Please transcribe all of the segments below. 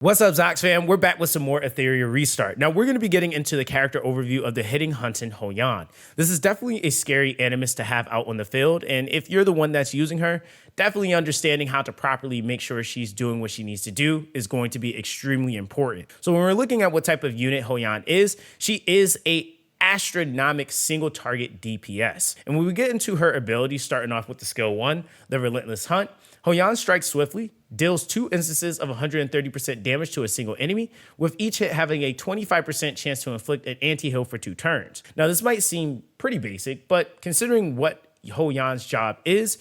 What's up, Zox fam? We're back with some more Etheria Restart. Now, we're going to be getting into the character overview of the hitting hunting Hoyan. This is definitely a scary Animus to have out on the field, and if you're the one that's using her, definitely understanding how to properly make sure she's doing what she needs to do is going to be extremely important. So when we're looking at what type of unit Hoyan is, she is a astronomical single target DPS. And when we get into her ability, starting off with the skill 1, the Relentless Hunt, Hoyan strikes swiftly, deals 2 instances of 130% damage to a single enemy, with each hit having a 25% chance to inflict an anti-heal for 2 turns. Now, this might seem pretty basic, but considering what Hoyan's job is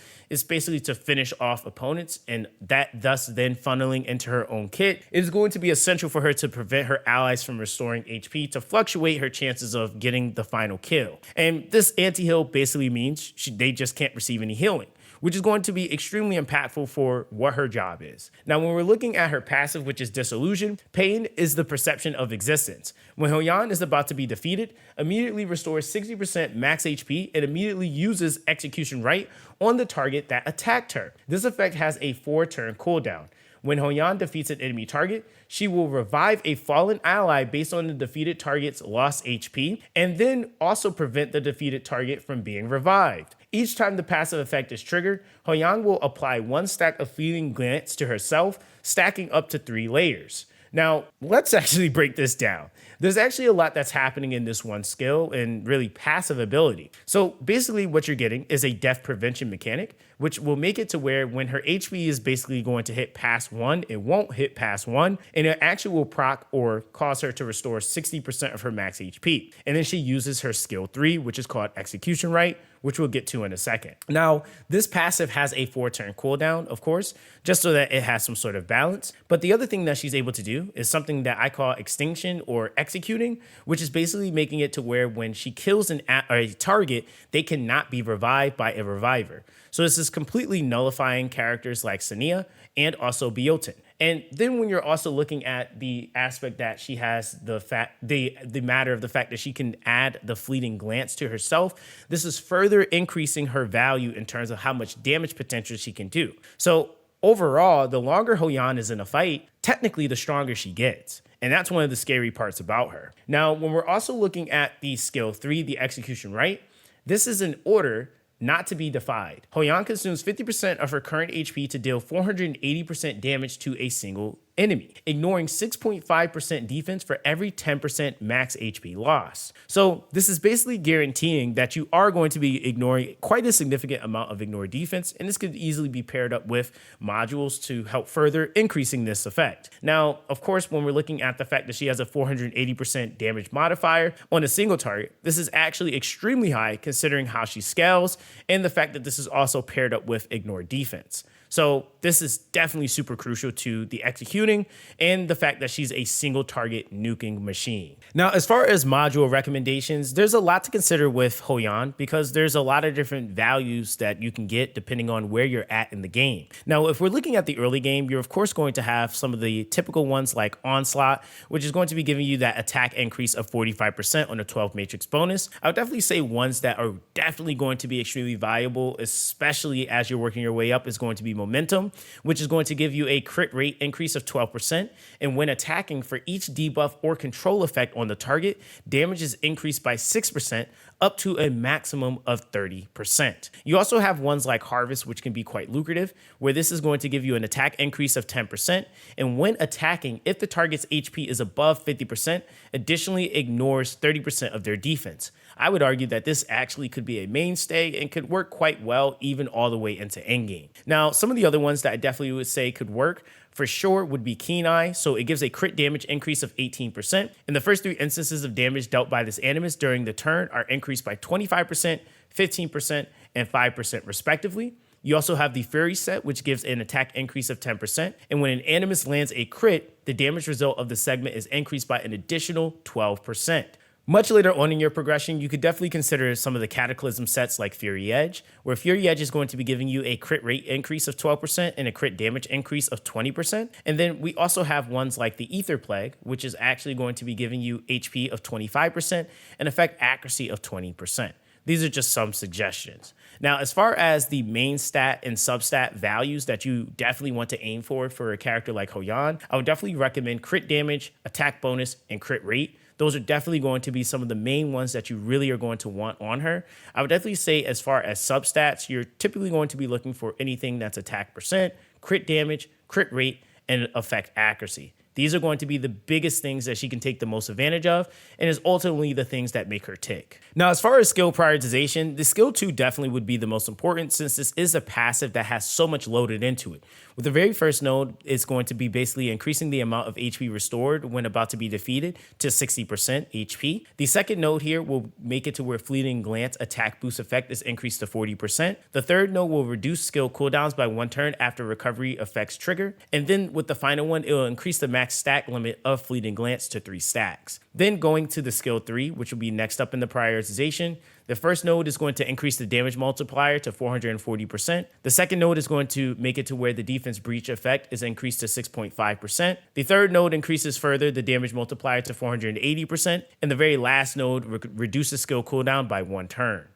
basically to finish off opponents, and that thus then funneling into her own kit, it is going to be essential for her to prevent her allies from restoring HP to fluctuate her chances of getting the final kill. And this anti-heal basically means they just can't receive any healing, which is going to be extremely impactful for what her job is. Now, when we're looking at her passive, which is Disillusion, pain is the perception of existence. When Hoyan is about to be defeated, immediately restores 60% max HP and immediately uses Execution Right on the target that attacked her. This effect has a 4-turn cooldown. When Hoyan defeats an enemy target, she will revive a fallen ally based on the defeated target's lost HP, and then also prevent the defeated target from being revived. Each time the passive effect is triggered, Hoyan will apply 1 stack of Fleeting Glance to herself, stacking up to 3 layers. Now, let's actually break this down. There's actually a lot that's happening in this one skill and really passive ability. So basically what you're getting is a death prevention mechanic, which will make it to where when her HP is basically going to hit past 1, it won't hit past 1, and it actually will proc or cause her to restore 60% of her max HP. And then she uses her skill 3, which is called Execution Right, which we'll get to in a second. Now, this passive has a 4-turn cooldown, of course, just so that it has some sort of balance. But the other thing that she's able to do is something that I call extinction or executing, which is basically making it to where when she kills a target, they cannot be revived by a reviver. So this is completely nullifying characters like Sania and also Biotin. And then when you're also looking at the aspect that she has the matter of the fact that she can add the Fleeting Glance to herself, this is further increasing her value in terms of how much damage potential she can do. So overall, the longer Hoyan is in a fight, technically the stronger she gets. And that's one of the scary parts about her. Now, when we're also looking at the skill 3, the Execution Right, this is an order not to be defied. Hoyan consumes 50% of her current HP to deal 480% damage to a single enemy, ignoring 6.5% defense for every 10% max HP loss. So this is basically guaranteeing that you are going to be ignoring quite a significant amount of ignored defense, and this could easily be paired up with modules to help further increasing this effect. Now, of course, when we're looking at the fact that she has a 480% damage modifier on a single target, this is actually extremely high considering how she scales and the fact that this is also paired up with ignored defense. So this is definitely super crucial to the executing and the fact that she's a single target nuking machine. Now, as far as module recommendations, there's a lot to consider with Hoyan because there's a lot of different values that you can get depending on where you're at in the game. Now, if we're looking at the early game, you're of course going to have some of the typical ones like Onslaught, which is going to be giving you that attack increase of 45% on a 12 matrix bonus. I would definitely say ones that are definitely going to be extremely valuable, especially as you're working your way up, is going to be Momentum, which is going to give you a crit rate increase of 12%. And when attacking, for each debuff or control effect on the target, damage is increased by 6% up to a maximum of 30%. You also have ones like Harvest, which can be quite lucrative, where this is going to give you an attack increase of 10%. And when attacking, if the target's HP is above 50%, additionally ignores 30% of their defense. I would argue that this actually could be a mainstay and could work quite well even all the way into endgame. Now, some of the other ones that I definitely would say could work for sure would be Keen Eye. So it gives a crit damage increase of 18%. And the first 3 instances of damage dealt by this Animus during the turn are increased by 25%, 15%, and 5% respectively. You also have the Fury set, which gives an attack increase of 10%. And when an Animus lands a crit, the damage result of the segment is increased by an additional 12%. Much later on in your progression, you could definitely consider some of the Cataclysm sets like Fury Edge, where Fury Edge is going to be giving you a crit rate increase of 12% and a crit damage increase of 20%. And then we also have ones like the Ether Plague, which is actually going to be giving you HP of 25% and effect accuracy of 20%. These are just some suggestions. Now, as far as the main stat and substat values that you definitely want to aim for a character like Hoyan, I would definitely recommend crit damage, attack bonus, and crit rate. Those are definitely going to be some of the main ones that you really are going to want on her. I would definitely say as far as substats, you're typically going to be looking for anything that's attack percent, crit damage, crit rate, and effect accuracy. These are going to be the biggest things that she can take the most advantage of, and is ultimately the things that make her tick. Now, as far as skill prioritization, the skill 2 definitely would be the most important, since this is a passive that has so much loaded into it. With the very first node, it's going to be basically increasing the amount of HP restored when about to be defeated to 60% HP. The second node here will make it to where fleeting glance attack boost effect is increased to 40%. The third node will reduce skill cooldowns by 1 turn after recovery effects trigger. And then with the final one, it will increase the max stack limit of fleeting glance to 3 stacks. Then going to the skill 3, which will be next up in the prioritization, the first node is going to increase the damage multiplier to 440%. The second node is going to make it to where the defense breach effect is increased to 6.5%. The third node increases further the damage multiplier to 480%. And the very last node reduces skill cooldown by 1 turn.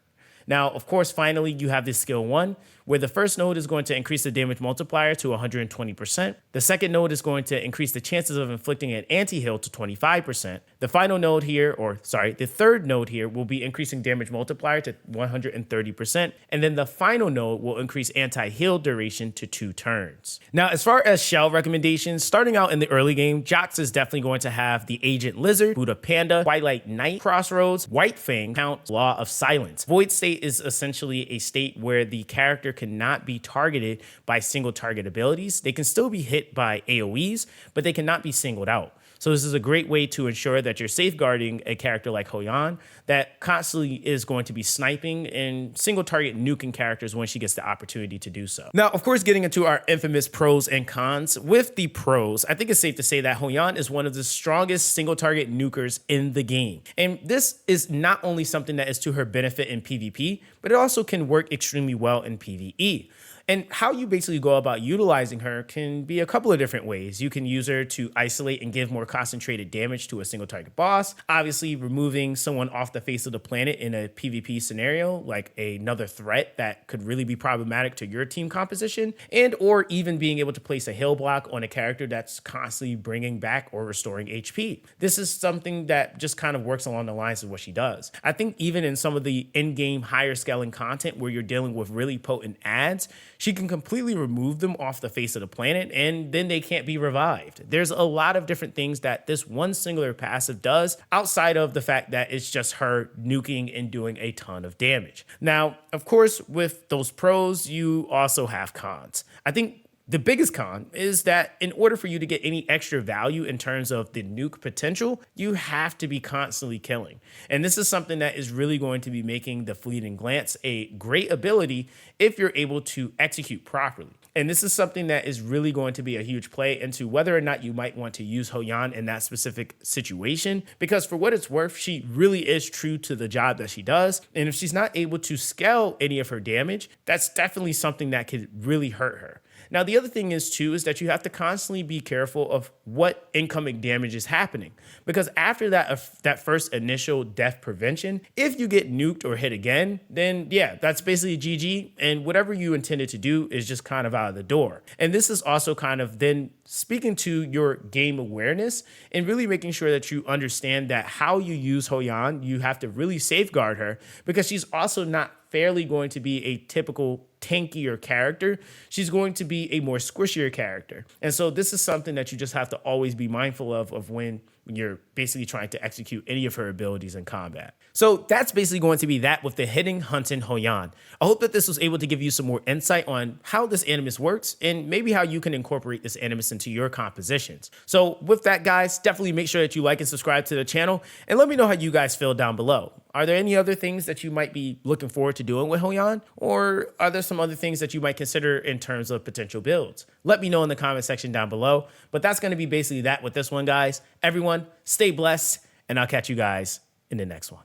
Now, of course, finally, you have this skill 1, where the first node is going to increase the damage multiplier to 120%. The second node is going to increase the chances of inflicting an anti-heal to 25%. The final node here, the third node here will be increasing damage multiplier to 130%. And then the final node will increase anti-heal duration to 2 turns. Now, as far as shell recommendations, starting out in the early game, Jox is definitely going to have the Agent Lizard, Buddha Panda, Twilight Knight, Crossroads, White Fang, Count, Law of Silence. Void State is essentially a state where the character cannot be targeted by single target abilities. They can still be hit by AoEs, but they cannot be singled out. So this is a great way to ensure that you're safeguarding a character like Hoyan that constantly is going to be sniping and single target nuking characters when she gets the opportunity to do so. Now, of course, getting into our infamous pros and cons. With the pros, I think it's safe to say that Hoyan is one of the strongest single target nukers in the game. And this is not only something that is to her benefit in PvP, but it also can work extremely well in PvE. And how you basically go about utilizing her can be a couple of different ways. You can use her to isolate and give more concentrated damage to a single target boss. Obviously, removing someone off the face of the planet in a PvP scenario, like another threat that could really be problematic to your team composition, and or even being able to place a heal block on a character that's constantly bringing back or restoring HP. This is something that just kind of works along the lines of what she does. I think even in some of the in-game higher scaling content where you're dealing with really potent ads, she can completely remove them off the face of the planet, and then they can't be revived. There's a lot of different things that this one singular passive does outside of the fact that it's just her nuking and doing a ton of damage. Now, of course, with those pros, you also have cons. I think the biggest con is that in order for you to get any extra value in terms of the nuke potential, you have to be constantly killing. And this is something that is really going to be making the Fleeting Glance a great ability if you're able to execute properly. And this is something that is really going to be a huge play into whether or not you might want to use Hoyan in that specific situation, because for what it's worth, she really is true to the job that she does. And if she's not able to scale any of her damage, that's definitely something that could really hurt her. Now, the other thing is that you have to constantly be careful of what incoming damage is happening, because after that first initial death prevention, if you get nuked or hit again, then yeah, that's basically GG, and whatever you intended to do is just kind of out of the door. And this is also kind of then speaking to your game awareness and really making sure that you understand that how you use Hoyan, you have to really safeguard her, because she's also not fairly going to be a typical tankier character. She's going to be a more squishier character. And so this is something that you just have to always be mindful of when you're basically trying to execute any of her abilities in combat. So that's basically going to be that with the Hitting Hunting Hoyan. I hope that this was able to give you some more insight on how this Animus works and maybe how you can incorporate this Animus into your compositions. So with that, guys, definitely make sure that you like and subscribe to the channel, and let me know how you guys feel down below. Are there any other things that you might be looking forward to doing with Hoyan? Or are there some other things that you might consider in terms of potential builds? Let me know in the comment section down below. But that's going to be basically that with this one, guys. Everyone, stay blessed, and I'll catch you guys in the next one.